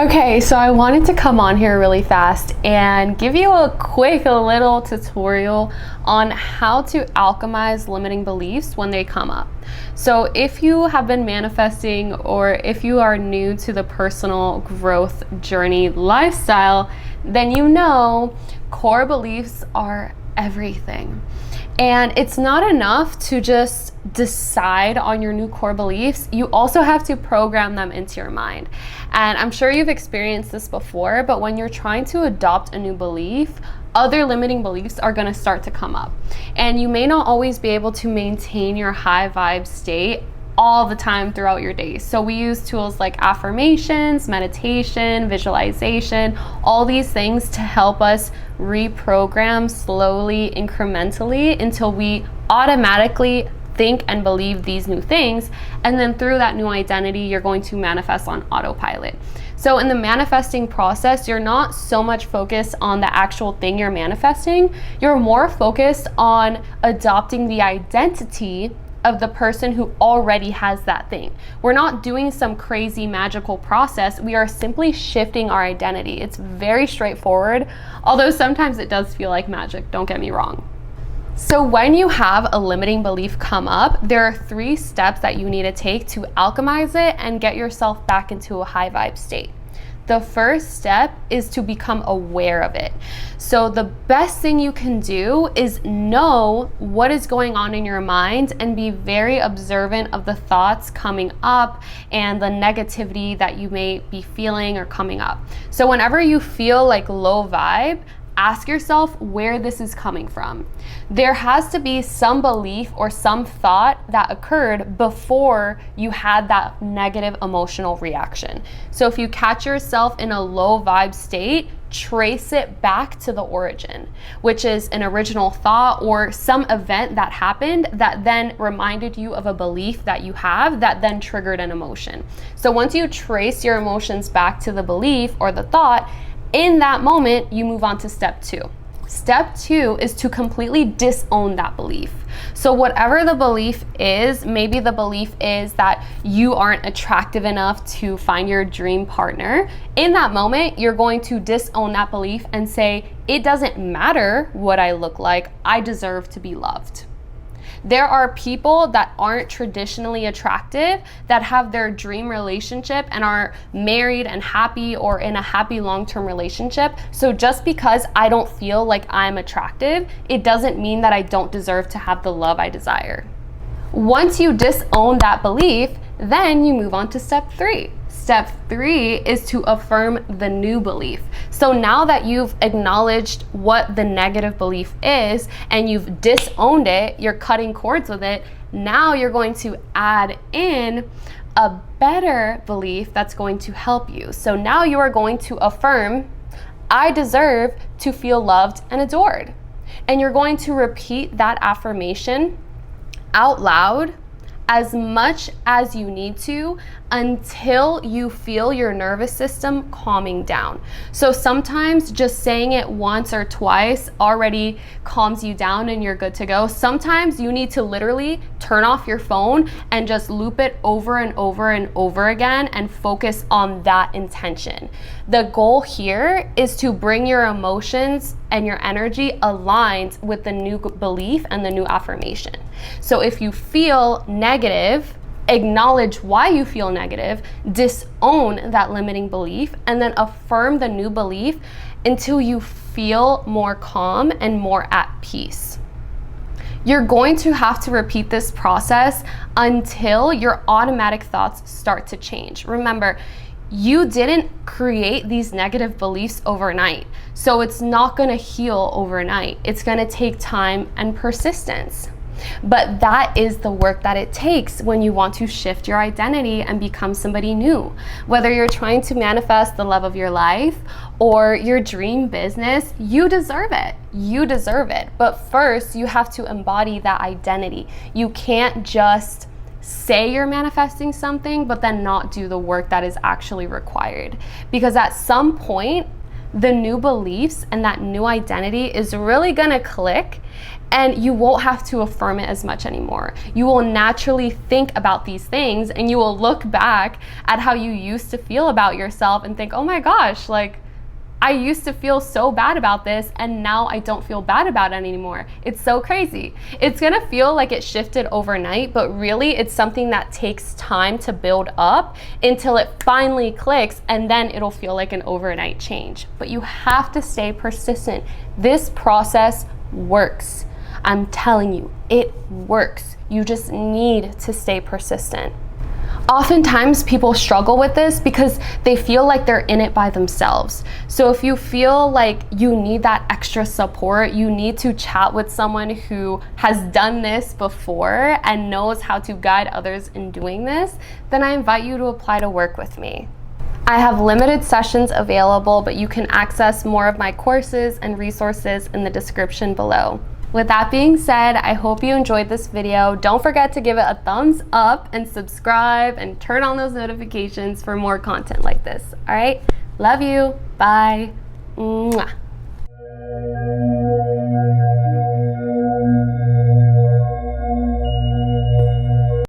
Okay, so I wanted to come on here really fast and give you a quick little tutorial on how to alchemize limiting beliefs when they come up. So if you have been manifesting or if you are new to the personal growth journey lifestyle, then you know core beliefs are everything. And it's not enough to just decide on your new core beliefs. You also have to program them into your mind. And I'm sure you've experienced this before, but when you're trying to adopt a new belief, other limiting beliefs are going to start to come up. And you may not always be able to maintain your high vibe state all the time throughout your day. So we use tools like affirmations, meditation, visualization, all these things to help us reprogram slowly, incrementally, until we automatically think and believe these new things. And then through that new identity, you're going to manifest on autopilot. So in the manifesting process, you're not so much focused on the actual thing you're manifesting. You're more focused on adopting the identity of the person who already has that thing. We're not doing some crazy magical process. We are simply shifting our identity. It's very straightforward, although sometimes it does feel like magic, don't get me wrong. So when you have a limiting belief come up, there are 3 steps that you need to take to alchemize it and get yourself back into a high vibe state. The first step is to become aware of it. So the best thing you can do is know what is going on in your mind and be very observant of the thoughts coming up and the negativity that you may be feeling or coming up. So whenever you feel like low vibe, ask yourself where this is coming from. There has to be some belief or some thought that occurred before you had that negative emotional reaction. So if you catch yourself in a low vibe state, trace it back to the origin, which is an original thought or some event that happened that then reminded you of a belief that you have that then triggered an emotion. So once you trace your emotions back to the belief or the thought, in that moment, you move on to step 2. Step 2 is to completely disown that belief. So whatever the belief is, maybe the belief is that you aren't attractive enough to find your dream partner. In that moment, you're going to disown that belief and say, it doesn't matter what I look like, I deserve to be loved. There are people that aren't traditionally attractive that have their dream relationship and are married and happy or in a happy long-term relationship. So just because I don't feel like I'm attractive, it doesn't mean that I don't deserve to have the love I desire. Once you disown that belief, then you move on to step 3. Step 3 is to affirm the new belief. So now that you've acknowledged what the negative belief is and you've disowned it, you're cutting cords with it, now you're going to add in a better belief that's going to help you. So now you are going to affirm, I deserve to feel loved and adored. And you're going to repeat that affirmation out loud as much as you need to until you feel your nervous system calming down. So sometimes just saying it once or twice already calms you down and you're good to go. Sometimes you need to literally turn off your phone and just loop it over and over and over again and focus on that intention. The goal here is to bring your emotions and your energy aligned with the new belief and the new affirmation. So if you feel negative, acknowledge why you feel negative, disown that limiting belief, and then affirm the new belief until you feel more calm and more at peace. You're going to have to repeat this process until your automatic thoughts start to change. Remember, you didn't create these negative beliefs overnight, so it's not going to heal overnight. It's going to take time and persistence. But that is the work that it takes when you want to shift your identity and become somebody new. Whether you're trying to manifest the love of your life or your dream business, you deserve it. You deserve it. But first, you have to embody that identity. You can't just say you're manifesting something, but then not do the work that is actually required. Because at some point, the new beliefs and that new identity is really gonna click, and you won't have to affirm it as much anymore. You will naturally think about these things, and you will look back at how you used to feel about yourself and think, oh my gosh, like, I used to feel so bad about this, and now I don't feel bad about it anymore. It's so crazy. It's gonna feel like it shifted overnight, but really it's something that takes time to build up until it finally clicks, and then it'll feel like an overnight change. But you have to stay persistent. This process works. I'm telling you, it works. You just need to stay persistent. Oftentimes people struggle with this because they feel like they're in it by themselves. So if you feel like you need that extra support, you need to chat with someone who has done this before and knows how to guide others in doing this, then I invite you to apply to work with me. I have limited sessions available, but you can access more of my courses and resources in the description below. With that being said, I hope you enjoyed this video. Don't forget to give it a thumbs up and subscribe and turn on those notifications for more content like this. All right? Love you. Bye. Mwah.